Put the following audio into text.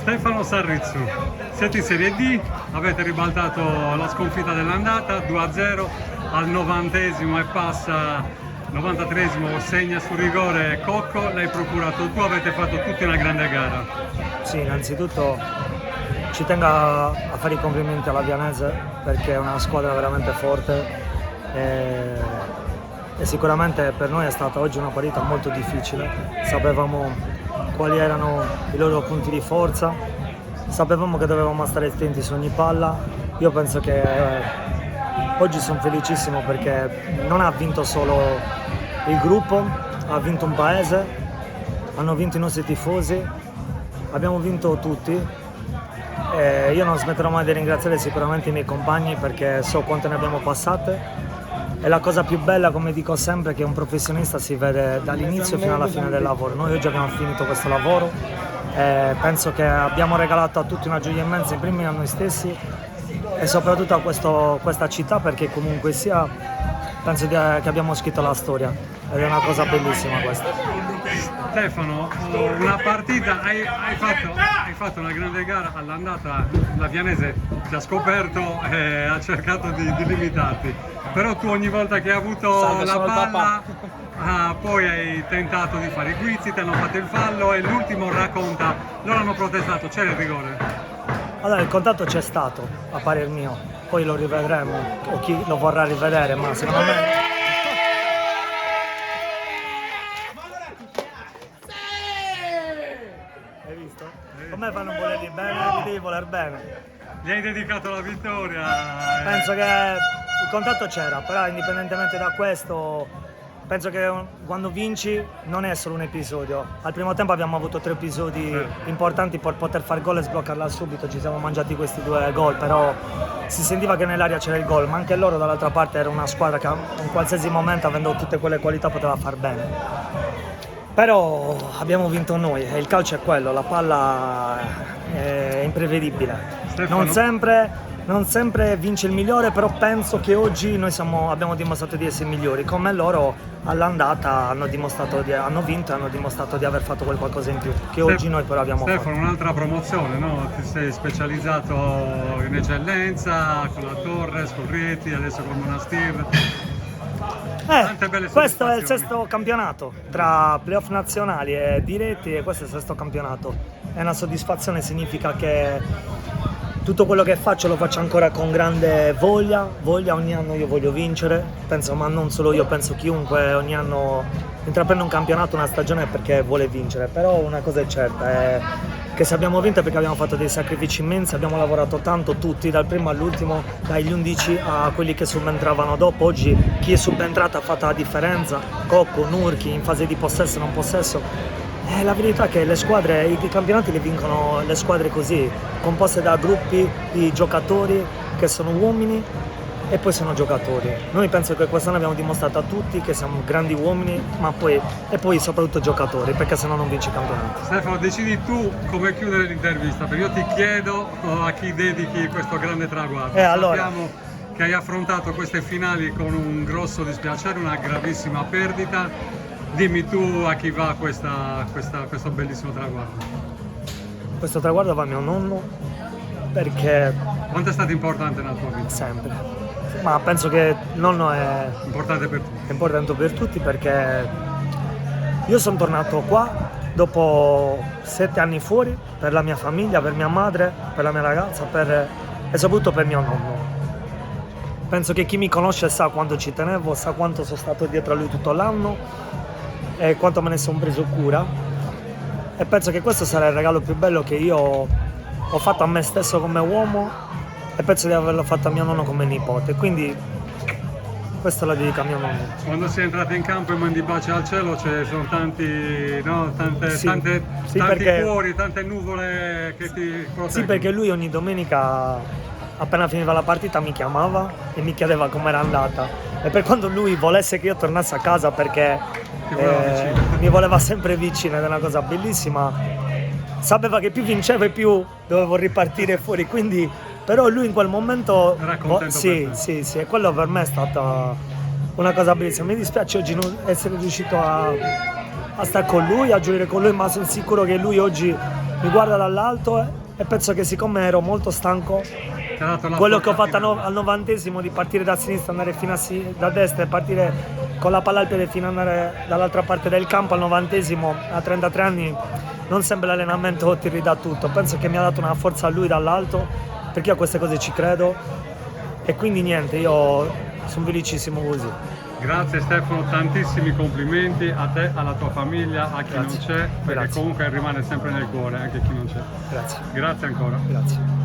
Stefano Sarrizzu, siete in Serie D, avete ribaltato la sconfitta dell'andata 2-0 al 90esimo e passa, 93esimo segna sul rigore Cocco, l'hai procurato tu, avete fatto tutti una grande gara. Sì, innanzitutto ci tengo a fare i complimenti alla Vianese perché è una squadra veramente forte e sicuramente per noi è stata oggi una partita molto difficile. Sapevamo quali erano i loro punti di forza, sapevamo che dovevamo stare attenti su ogni palla. Io penso che oggi sono felicissimo perché non ha vinto solo il gruppo, ha vinto un paese, hanno vinto i nostri tifosi, abbiamo vinto tutti. Io non smetterò mai di ringraziare sicuramente i miei compagni perché so quante ne abbiamo passate. E la cosa più bella, come dico sempre, è che un professionista si vede dall'inizio fino alla fine del lavoro. Noi oggi abbiamo finito questo lavoro e penso che abbiamo regalato a tutti una gioia immensa, in primi a noi stessi e soprattutto a questa città, perché comunque sia penso che abbiamo scritto la storia ed è una cosa bellissima questa. Stefano, una partita, hai fatto una grande gara all'andata, la Vianese ti ha scoperto e ha cercato di limitarti, però tu ogni volta che hai avuto la palla poi hai tentato di fare i guizzi, ti hanno fatto il fallo e l'ultimo racconta, loro hanno protestato, c'era il rigore? Allora il contatto c'è stato, a parer mio, poi lo rivedremo o chi lo vorrà rivedere, ma secondo me... Hai visto? Come fanno volerli bene, li devi voler bene. Gli hai dedicato la vittoria. Penso che il contatto c'era, però indipendentemente da questo, penso che quando vinci non è solo un episodio. Al primo tempo abbiamo avuto 3 episodi importanti per poter fare gol e sbloccarla subito, ci siamo mangiati questi 2 gol, però si sentiva che nell'aria c'era il gol, ma anche loro dall'altra parte era una squadra che in qualsiasi momento, avendo tutte quelle qualità, poteva far bene. Però abbiamo vinto noi e il calcio è quello, la palla è imprevedibile. Stefano? Non sempre vince il migliore, però penso che oggi noi abbiamo dimostrato di essere migliori, come loro all'andata hanno vinto e hanno dimostrato di aver fatto quel qualcosa in più, che oggi noi però abbiamo fatto. Stefano, un'altra promozione, no? Ti sei specializzato in eccellenza con la Torres, con Rieti, adesso con Monastir. Questo è il 6° campionato tra playoff nazionali e diretti, e questo è il 6° campionato. È una soddisfazione, significa che tutto quello che faccio lo faccio ancora con grande voglia. Ogni anno io voglio vincere, penso, ma non solo io, penso chiunque ogni anno intraprende un campionato, una stagione perché vuole vincere. Però una cosa è certa, è che se abbiamo vinto è perché abbiamo fatto dei sacrifici immensi, abbiamo lavorato tanto tutti, dal primo all'ultimo, dagli 11 a quelli che subentravano dopo. Oggi chi è subentrato ha fatto la differenza, Cocco, Nurchi, in fase di possesso, non possesso. La verità è che le squadre, i campionati li vincono le squadre così, composte da gruppi di giocatori che sono uomini e poi sono giocatori. Noi penso che quest'anno abbiamo dimostrato a tutti che siamo grandi uomini, ma poi soprattutto giocatori, perché sennò non vinci i campionati. Stefano, decidi tu come chiudere l'intervista, perché io ti chiedo a chi dedichi questo grande traguardo. Sappiamo che hai affrontato queste finali con un grosso dispiacere, una gravissima perdita. Dimmi tu a chi va questo bellissimo traguardo. Questo traguardo va a mio nonno, perché... Quanto è stato importante nella tua vita? Sempre. Ma penso che nonno è importante per tutti. È importante per tutti perché io sono tornato qua dopo 7 anni fuori per la mia famiglia, per mia madre, per la mia ragazza e soprattutto per mio nonno. Penso che chi mi conosce sa quanto ci tenevo, sa quanto sono stato dietro a lui tutto l'anno e quanto me ne sono preso cura, e penso che questo sarà il regalo più bello che io ho fatto a me stesso come uomo e penso di averlo fatto a mio nonno come nipote, quindi questo lo dedico a mio nonno. Quando sei entrato in campo e mandi baci al cielo ci sono tanti cuori, tante nuvole che ti proteggono. Sì, perché lui ogni domenica appena finiva la partita mi chiamava e mi chiedeva com'era andata, e per quando lui volesse che io tornassi a casa, perché mi voleva sempre vicino ed è una cosa bellissima, sapeva che più vincevo e più dovevo ripartire fuori, quindi però lui in quel momento era contento. Sì, e quello per me è stata una cosa bellissima. Mi dispiace oggi non essere riuscito a stare con lui, a gioire con lui, ma sono sicuro che lui oggi mi guarda dall'alto e penso che siccome ero molto stanco, Ti ha dato la quello che ho forza fatto finale. al 90esimo di partire da sinistra, andare fino da destra e partire con la palla al piede fino ad andare dall'altra parte del campo al 90esimo a 33 anni, non sempre l'allenamento ti ridà tutto. Penso che mi ha dato una forza a lui dall'alto, perché io a queste cose ci credo e quindi niente, io sono felicissimo così. Grazie Stefano, tantissimi complimenti a te, alla tua famiglia, a chi Grazie. non c'è, perché Grazie. comunque rimane sempre nel cuore anche chi non c'è. Grazie. Grazie ancora. Grazie.